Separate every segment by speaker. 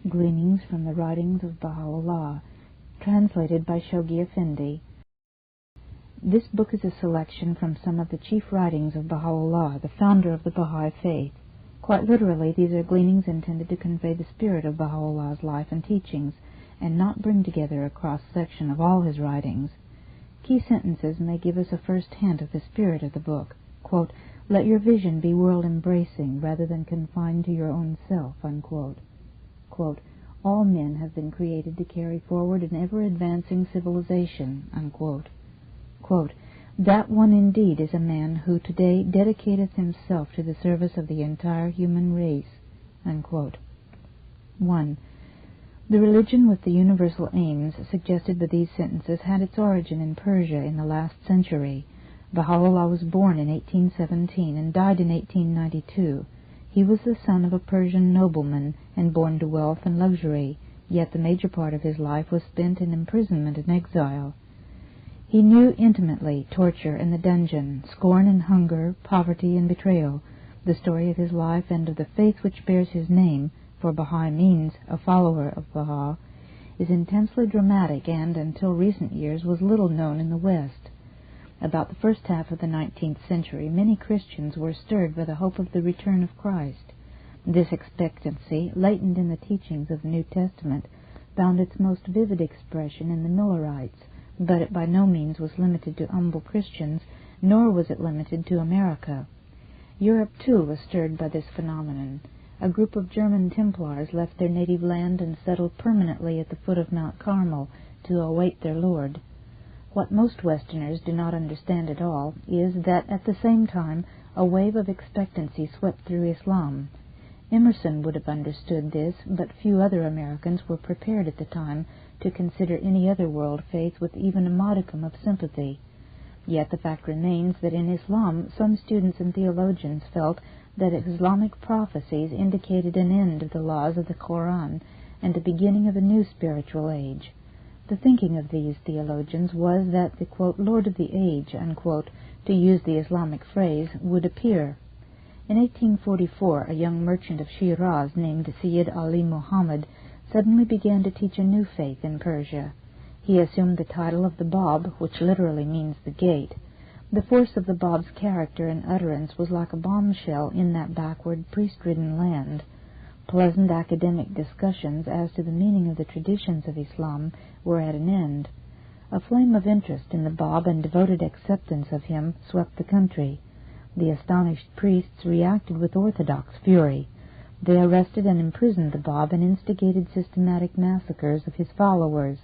Speaker 1: Gleanings from the Writings of Bahá'u'lláh, translated by Shoghi Effendi. This book is a selection from some of the chief writings of Bahá'u'lláh, the founder of the Bahá'í Faith. Quite literally, these are gleanings intended to convey the spirit of Bahá'u'llah's life and teachings, and not bring together a cross-section of all his writings. Key sentences may give us a first hint of the spirit of the book. Quote, "Let your vision be world-embracing rather than confined to your own self," unquote. Quote, "All men have been created to carry forward an ever-advancing civilization," unquote. Quote, "That one indeed is a man who today dedicateth himself to the service of the entire human race," unquote. 1. The religion with the universal aims suggested by these sentences had its origin in Persia in the last century. Baha'u'lláh was born in 1817 and died in 1892. He was the son of a Persian nobleman and born to wealth and luxury, yet the major part of his life was spent in imprisonment and exile. He knew intimately torture and the dungeon, scorn and hunger, poverty and betrayal. The story of his life and of the faith which bears his name, for Baha'i means a follower of Baha, is intensely dramatic and, until recent years, was little known in the West. About the first half of the 19th century, many Christians were stirred by the hope of the return of Christ. This expectancy, latent in the teachings of the New Testament, found its most vivid expression in the Millerites, but it by no means was limited to humble Christians, nor was it limited to America. Europe, too, was stirred by this phenomenon. A group of German Templars left their native land and settled permanently at the foot of Mount Carmel to await their Lord. What most Westerners do not understand at all is that at the same time a wave of expectancy swept through Islam. Emerson would have understood this, but few other Americans were prepared at the time to consider any other world faith with even a modicum of sympathy. Yet the fact remains that in Islam some students and theologians felt that Islamic prophecies indicated an end of the laws of the Koran and the beginning of a new spiritual age. The thinking of these theologians was that the, quote, Lord of the age, unquote, to use the Islamic phrase, would appear. In 1844, a young merchant of Shiraz named Sayyid Ali Muhammad suddenly began to teach a new faith in Persia. He assumed the title of the Bab, which literally means the gate. The force of the Bab's character and utterance was like a bombshell in that backward, priest-ridden land. Pleasant academic discussions as to the meaning of the traditions of Islam were at an end. A flame of interest in the Bab and devoted acceptance of him swept the country. The astonished priests reacted with orthodox fury. They arrested and imprisoned the Bab and instigated systematic massacres of his followers.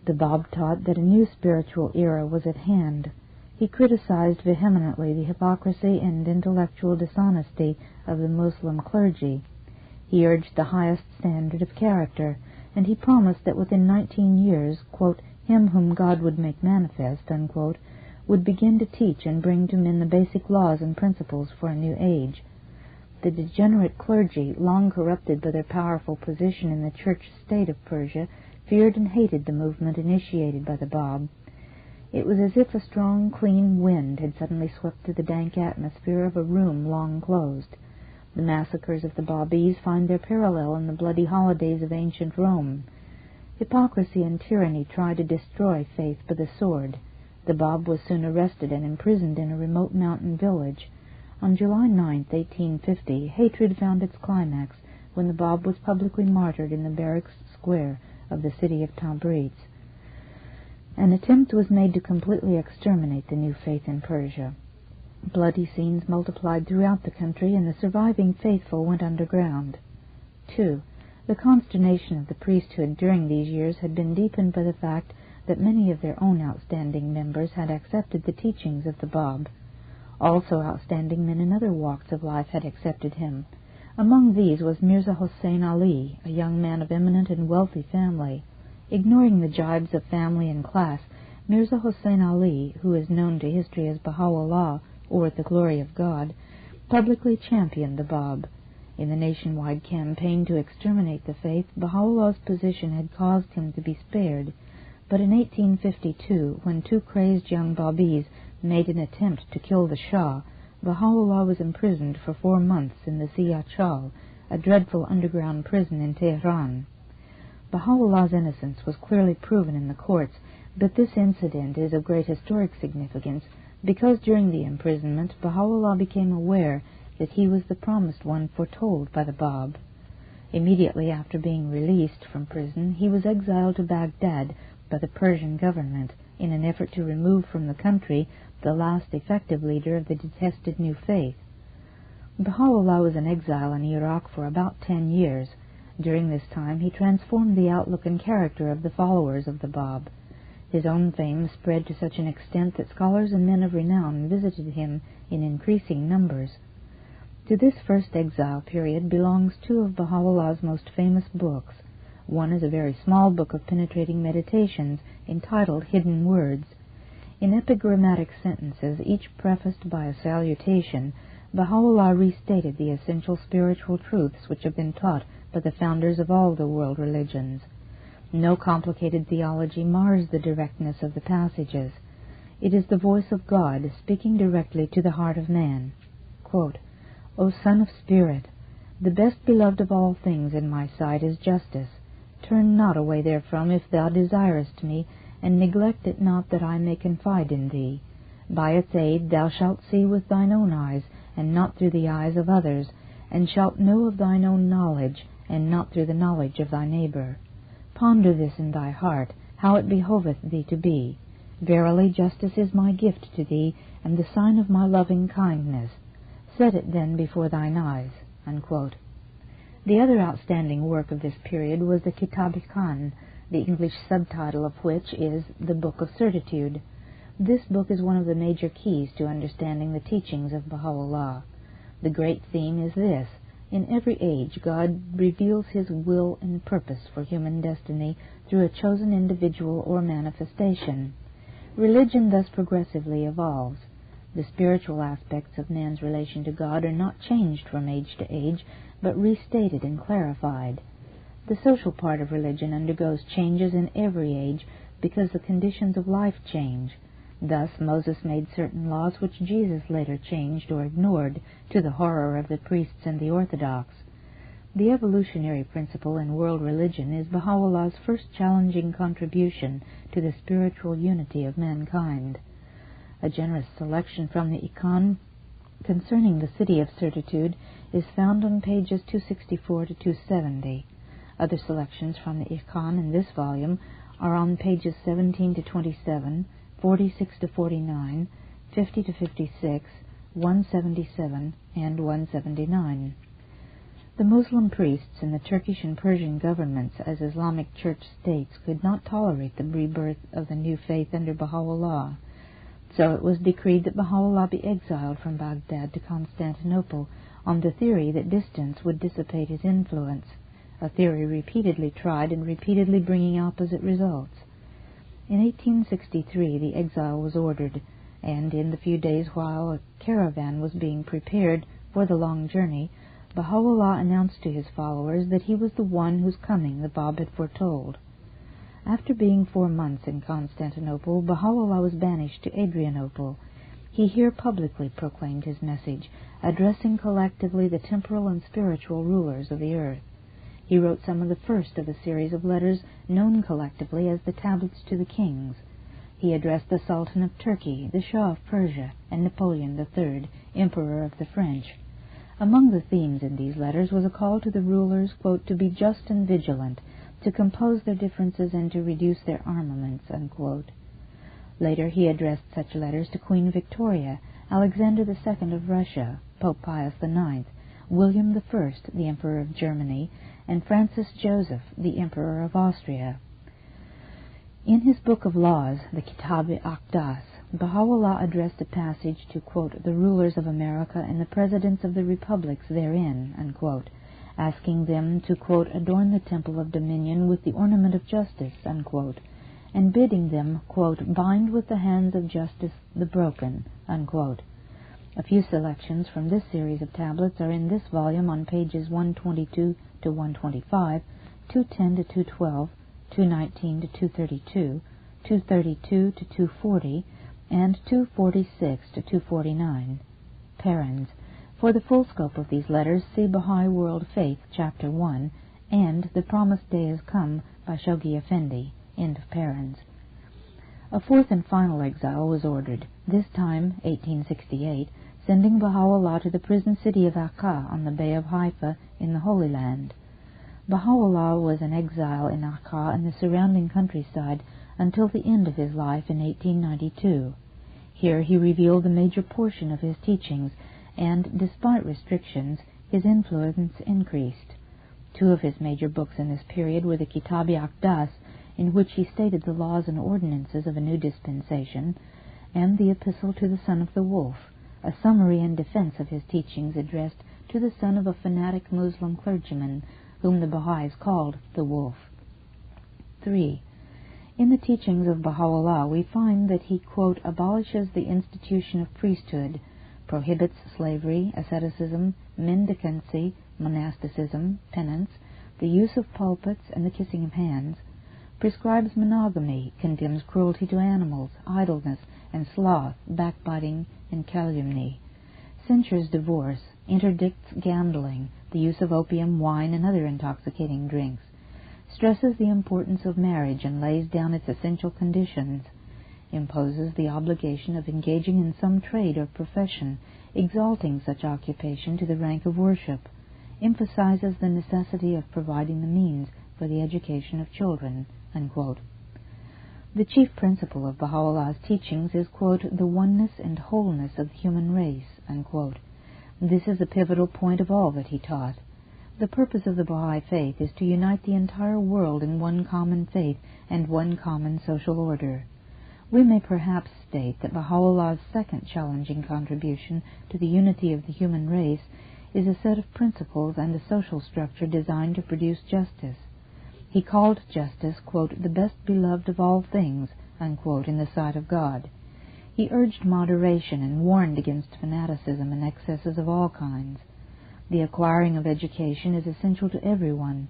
Speaker 1: The Bab taught that a new spiritual era was at hand. He criticized vehemently the hypocrisy and intellectual dishonesty of the Muslim clergy. He urged the highest standard of character, and he promised that within 19 years, quote, him whom God would make manifest, unquote, would begin to teach and bring to men the basic laws and principles for a new age. The degenerate clergy, long corrupted by their powerful position in the church-state of Persia, feared and hated the movement initiated by the Bab. It was as if a strong, clean wind had suddenly swept through the dank atmosphere of a room long closed. The massacres of the Babis find their parallel in the bloody holidays of ancient Rome. Hypocrisy and tyranny tried to destroy faith by the sword. The Bab was soon arrested and imprisoned in a remote mountain village. On July 9, 1850, hatred found its climax when the Bab was publicly martyred in the barracks square of the city of Tabriz. An attempt was made to completely exterminate the new faith in Persia. Bloody scenes multiplied throughout the country, and the surviving faithful went underground. 2. The consternation of the priesthood during these years had been deepened by the fact that many of their own outstanding members had accepted the teachings of the Bab. Also outstanding men in other walks of life had accepted him. Among these was Mirza Hassan Ali, a young man of eminent and wealthy family. Ignoring the jibes of family and class, Mirza Hassan Ali, who is known to history as Baha'u'lláh, or the glory of God, publicly championed the Bab. In the nationwide campaign to exterminate the faith, Baha'u'llah's position had caused him to be spared. But in 1852, when two crazed young Babis made an attempt to kill the Shah, Baha'u'lláh was imprisoned for 4 months in the Siyah Chal, a dreadful underground prison in Tehran. Baha'u'llah's innocence was clearly proven in the courts, but this incident is of great historic significance because during the imprisonment Baha'u'llah became aware that he was the promised one foretold by the Bab. Immediately after being released from prison, he was exiled to Baghdad by the Persian government in an effort to remove from the country the last effective leader of the detested new faith. Baha'u'llah was in exile in Iraq for about 10 years. During this time he transformed the outlook and character of the followers of the Bab. His own fame spread to such an extent that scholars and men of renown visited him in increasing numbers. To this first exile period belongs 2 of Baha'u'llah's most famous books. One is a very small book of penetrating meditations entitled Hidden Words. In epigrammatic sentences, each prefaced by a salutation, Baha'u'llah restated the essential spiritual truths which have been taught by the founders of all the world religions. No complicated theology mars the directness of the passages. It is the voice of God speaking directly to the heart of man. Quote, O Son of Spirit, the best beloved of all things in my sight is justice. Turn not away therefrom if thou desirest me, and neglect it not that I may confide in thee. By its aid thou shalt see with thine own eyes, and not through the eyes of others, and shalt know of thine own knowledge, and not through the knowledge of thy neighbor. Ponder this in thy heart, how it behoveth thee to be. Verily justice is my gift to thee, and the sign of my loving kindness. Set it then before thine eyes. Unquote. The other outstanding work of this period was the Kitab-i-Khan, the English subtitle of which is the Book of Certitude. This book is one of the major keys to understanding the teachings of Baha'u'llah. The great theme is this: in every age God reveals His will and purpose for human destiny through a chosen individual or manifestation. Religion thus progressively evolves. The spiritual aspects of man's relation to God are not changed from age to age, but restated and clarified. The social part of religion undergoes changes in every age because the conditions of life change. Thus Moses made certain laws which Jesus later changed or ignored, to the horror of the priests and the orthodox. The evolutionary principle in world religion is Baha'u'llah's first challenging contribution to the spiritual unity of mankind. A generous selection from the Iqan concerning the City of Certitude is found on pages 264 to 270. Other selections from the Iqan in this volume are on pages 17 to 27, 46 to 49, 50 to 56, 177, and 179. The Muslim priests in the Turkish and Persian governments as Islamic Church states could not tolerate the rebirth of the new faith under Baha'u'llah. So it was decreed that Baha'u'llah be exiled from Baghdad to Constantinople on the theory that distance would dissipate his influence, a theory repeatedly tried and repeatedly bringing opposite results. In 1863 the exile was ordered, and in the few days while a caravan was being prepared for the long journey, Baha'u'llah announced to his followers that he was the one whose coming the Bab had foretold. After being 4 months in Constantinople, Baha'u'llah was banished to Adrianople. He here publicly proclaimed his message, addressing collectively the temporal and spiritual rulers of the earth. He wrote some of the first of a series of letters known collectively as the Tablets to the Kings. He addressed the Sultan of Turkey, the Shah of Persia, and Napoleon III, Emperor of the French. Among the themes in these letters was a call to the rulers, quote, to be just and vigilant, to compose their differences and to reduce their armaments, unquote. Later he addressed such letters to Queen Victoria, Alexander II of Russia, Pope Pius IX, William I, the Emperor of Germany, and Francis Joseph, the Emperor of Austria. In his Book of Laws, the Kitab-i-Aqdas, Baha'u'llah addressed a passage to, quote, the rulers of America and the presidents of the republics therein, unquote, asking them to, quote, adorn the temple of dominion with the ornament of justice, unquote, and bidding them, quote, bind with the hands of justice the broken, unquote. A few selections from this series of tablets are in this volume on pages 122 to 125, 210 to 212, 219 to 232, 232 to 240, and 246 to 249. Parens. For the full scope of these letters, see Baha'i World Faith, Chapter 1, and The Promised Day Has Come by Shoghi Effendi, end of parens. A fourth and final exile was ordered, this time 1868, sending Baha'u'lláh to the prison city of Akka on the Bay of Haifa in the Holy Land. Baha'u'lláh was in exile in Akka and the surrounding countryside until the end of his life in 1892. Here he revealed the major portion of his teachings, and, despite restrictions, his influence increased. Two of his major books in this period were the Kitab-i-Aqdas, in which he stated the laws and ordinances of a new dispensation, and the Epistle to the Son of the Wolf, a summary and defense of his teachings addressed to the son of a fanatic Muslim clergyman, whom the Baha'is called the Wolf. 3. In the teachings of Baha'u'lláh we find that he, quote, abolishes the institution of priesthood, prohibits slavery, asceticism, mendicancy, monasticism, penance, the use of pulpits and the kissing of hands, prescribes monogamy, condemns cruelty to animals, idleness and sloth, backbiting and calumny, censures divorce, interdicts gambling, the use of opium, wine, and other intoxicating drinks, stresses the importance of marriage and lays down its essential conditions, imposes the obligation of engaging in some trade or profession, exalting such occupation to the rank of worship, emphasizes the necessity of providing the means for the education of children, unquote. The chief principle of Baha'u'llah's teachings is, quote, the oneness and wholeness of the human race, unquote. This is a pivotal point of all that he taught. The purpose of the Baha'i Faith is to unite the entire world in one common faith and one common social order. We may perhaps state that Baha'u'llah's second challenging contribution to the unity of the human race is a set of principles and a social structure designed to produce justice. He called justice, quote, the best beloved of all things, unquote, in the sight of God. He urged moderation and warned against fanaticism and excesses of all kinds. The acquiring of education is essential to everyone.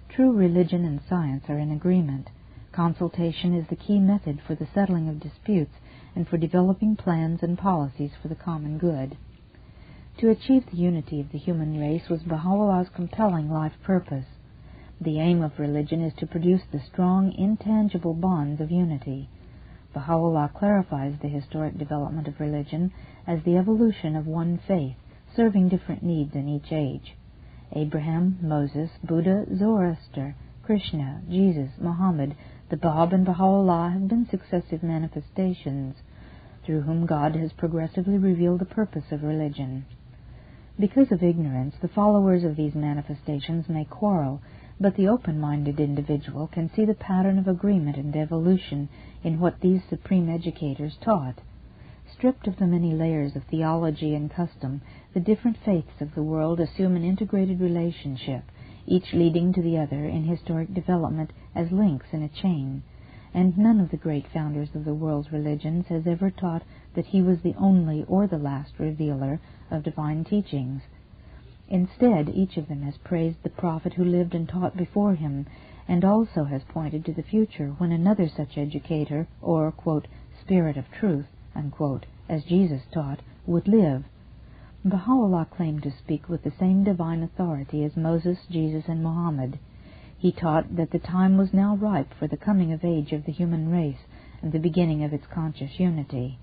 Speaker 1: True religion and science are in agreement. Consultation is the key method for the settling of disputes and for developing plans and policies for the common good. To achieve the unity of the human race was Baha'u'llah's compelling life purpose. The aim of religion is to produce the strong, intangible bonds of unity. Baha'u'lláh clarifies the historic development of religion as the evolution of one faith, serving different needs in each age. Abraham, Moses, Buddha, Zoroaster, Krishna, Jesus, Muhammad, the Bab, and Baha'u'lláh have been successive manifestations, through whom God has progressively revealed the purpose of religion. Because of ignorance, the followers of these manifestations may quarrel, but the open-minded individual can see the pattern of agreement and evolution in what these supreme educators taught. Stripped of the many layers of theology and custom, the different faiths of the world assume an integrated relationship, each leading to the other in historic development as links in a chain, and none of the great founders of the world's religions has ever taught that he was the only or the last revealer of divine teachings. Instead, each of them has praised the prophet who lived and taught before him, and also has pointed to the future when another such educator, or, quote, spirit of truth, unquote, as Jesus taught, would live. Baha'u'lláh claimed to speak with the same divine authority as Moses, Jesus, and Muhammad. He taught that the time was now ripe for the coming of age of the human race and the beginning of its conscious unity.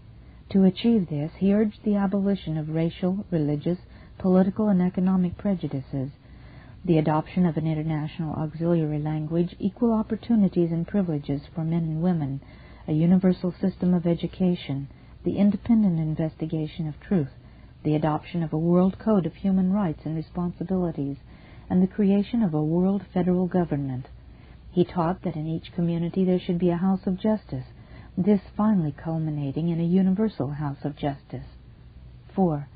Speaker 1: To achieve this, he urged the abolition of racial, religious, political, and economic prejudices, the adoption of an international auxiliary language, equal opportunities and privileges for men and women, a universal system of education, the independent investigation of truth, the adoption of a world code of human rights and responsibilities, and the creation of a world federal government. He taught that in each community there should be a house of justice, this finally culminating in a universal house of justice. 4.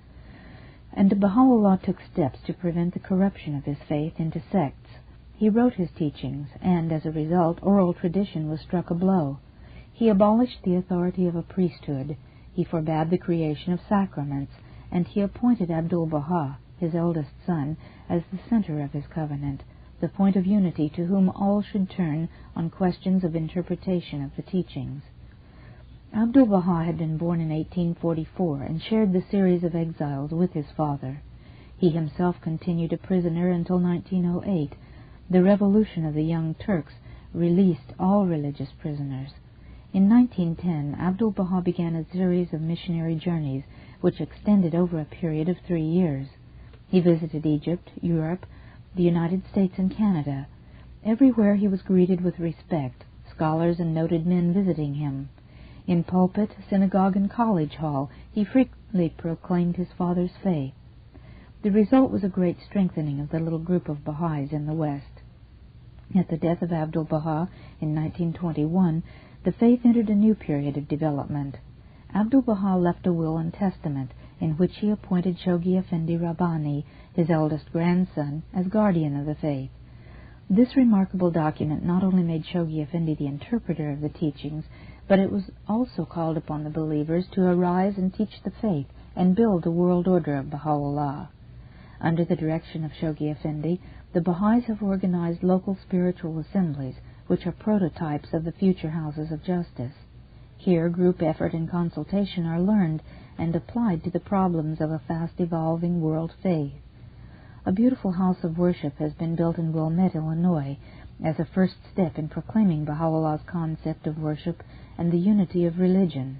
Speaker 1: And Baha'u'lláh took steps to prevent the corruption of his faith into sects. He wrote his teachings, and as a result oral tradition was struck a blow. He abolished the authority of a priesthood, he forbade the creation of sacraments, and he appointed Abdul-Baha, his eldest son, as the center of his covenant, the point of unity to whom all should turn on questions of interpretation of the teachings. Abdul-Baha had been born in 1844 and shared the series of exiles with his father. He himself continued a prisoner until 1908. The revolution of the Young Turks released all religious prisoners. In 1910, Abdu'l-Baha began a series of missionary journeys which extended over a period of 3 years. He visited Egypt, Europe, the United States, and Canada. Everywhere he was greeted with respect, scholars and noted men visiting him. In pulpit, synagogue, and college hall, he frequently proclaimed his father's faith. The result was a great strengthening of the little group of Baha'is in the West. At the death of Abdu'l-Baha in 1921, the faith entered a new period of development. Abdu'l-Baha left a will and testament in which he appointed Shoghi Effendi Rabbani, his eldest grandson, as guardian of the faith. This remarkable document not only made Shoghi Effendi the interpreter of the teachings, but it was also called upon the believers to arise and teach the faith and build the world order of Baha'u'lláh. Under the direction of Shoghi Effendi, the Baha'is have organized local spiritual assemblies, which are prototypes of the future houses of justice. Here, group effort and consultation are learned and applied to the problems of a fast-evolving world faith. A beautiful house of worship has been built in Wilmette, Illinois, as a first step in proclaiming Baha'u'llah's concept of worship and the unity of religion.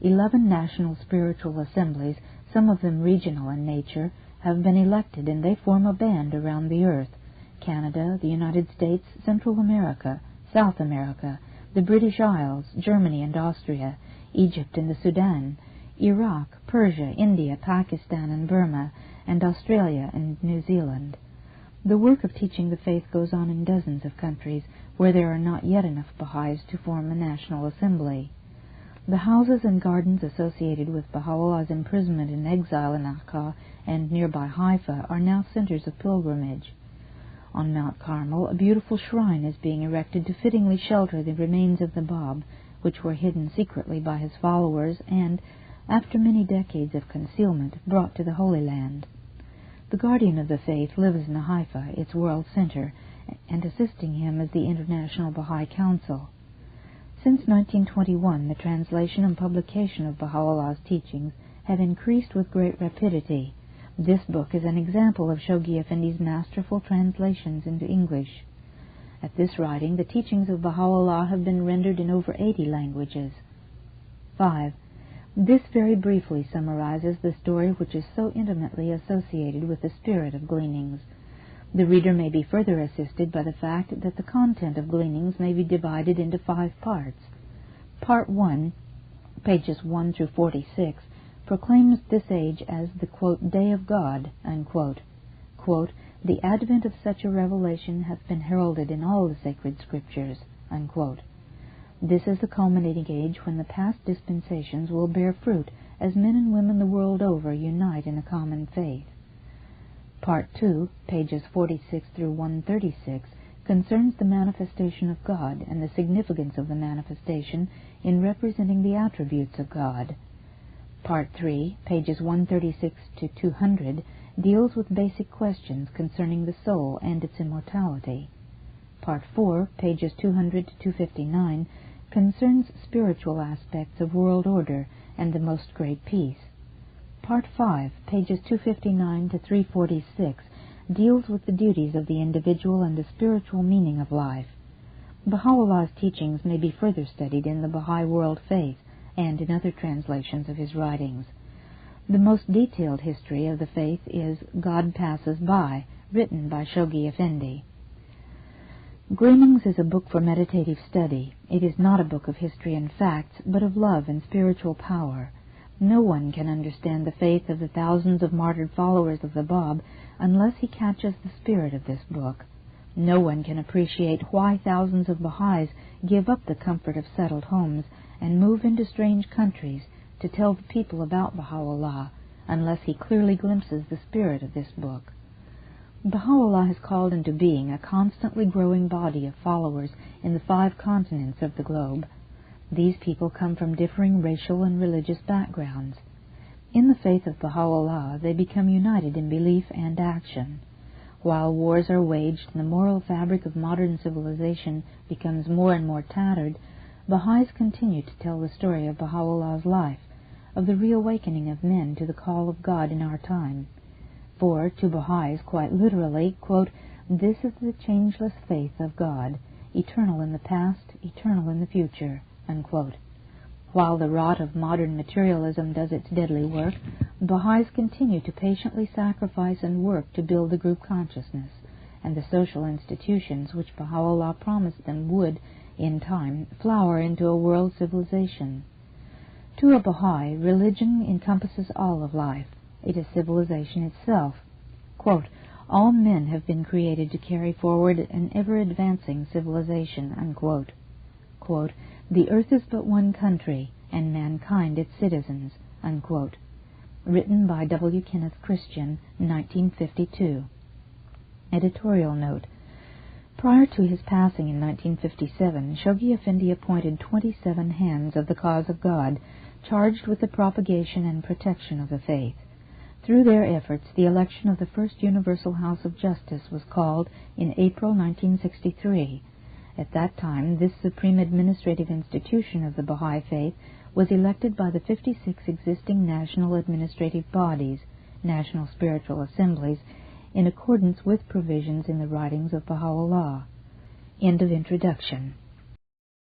Speaker 1: 11 national spiritual assemblies, some of them regional in nature, have been elected, and they form a band around the earth: Canada, the United States, Central America, South America, the British Isles, Germany and Austria, Egypt and the Sudan, Iraq, Persia, India, Pakistan and Burma, and Australia and New Zealand. The work of teaching the faith goes on in dozens of countries where there are not yet enough Baha'is to form a national assembly. The houses and gardens associated with Baha'u'llah's imprisonment and exile in Akka and nearby Haifa are now centers of pilgrimage. On Mount Carmel, a beautiful shrine is being erected to fittingly shelter the remains of the Bab, which were hidden secretly by his followers and, after many decades of concealment, brought to the Holy Land. The guardian of the faith lives in Haifa, its world center, and assisting him is the International Baha'i Council. Since 1921, the translation and publication of Baha'u'llah's teachings have increased with great rapidity. This book is an example of Shoghi Effendi's masterful translations into English. At this writing, the teachings of Baha'u'lláh have been rendered in over 80 languages. 5. This very briefly summarizes the story which is so intimately associated with the spirit of Gleanings. The reader may be further assisted by the fact that the content of Gleanings may be divided into 5 parts. Part 1, pages 1 through 46, proclaims this age as the, quote, Day of God, unquote. Quote, the advent of such a revelation hath been heralded in all the sacred scriptures, unquote. This is the culminating age when the past dispensations will bear fruit as men and women the world over unite in a common faith. Part 2, pages 46 through 136, concerns the manifestation of God and the significance of the manifestation in representing the attributes of God. Part 3, pages 136 to 200, deals with basic questions concerning the soul and its immortality. Part 4, pages 200 to 259, concerns spiritual aspects of world order and the Most Great Peace. Part 5, pages 259 to 346, deals with the duties of the individual and the spiritual meaning of life. Baha'u'llah's teachings may be further studied in the Baha'i World Faith and in other translations of his writings. The most detailed history of the faith is God Passes By, written by Shoghi Effendi. Gleanings is a book for meditative study. It is not a book of history and facts, but of love and spiritual power. No one can understand the faith of the thousands of martyred followers of the Bab unless he catches the spirit of this book. No one can appreciate why thousands of Baha'is give up the comfort of settled homes and move into strange countries to tell the people about Baha'u'lláh unless he clearly glimpses the spirit of this book. Baha'u'lláh has called into being a constantly growing body of followers in the 5 continents of the globe. These people come from differing racial and religious backgrounds. In the faith of Baha'u'lláh, they become united in belief and action. While wars are waged and the moral fabric of modern civilization becomes more and more tattered, Baha'is continue to tell the story of Baha'u'llah's life, of the reawakening of men to the call of God in our time. For, to Baha'is, quite literally, quote, "This is the changeless faith of God, eternal in the past, eternal in the future," unquote. While the rot of modern materialism does its deadly work, Baha'is continue to patiently sacrifice and work to build the group consciousness and the social institutions which Baha'u'lláh promised them would, in time, flower into a world civilization. To a Baha'i, religion encompasses all of life. It is civilization itself. Quote, "All men have been created to carry forward an ever-advancing civilization," unquote. Quote, "The earth is but one country, and mankind its citizens," unquote. Written by W. Kenneth Christian, 1952. Editorial note. Prior to his passing in 1957, Shoghi Effendi appointed 27 hands of the cause of God, charged with the propagation and protection of the faith. Through their efforts, the election of the first Universal House of Justice was called in April 1963. At that time, this supreme administrative institution of the Baha'i Faith was elected by the 56 existing national administrative bodies, national spiritual assemblies, in accordance with provisions in the Writings of Bahá'u'lláh. End of introduction.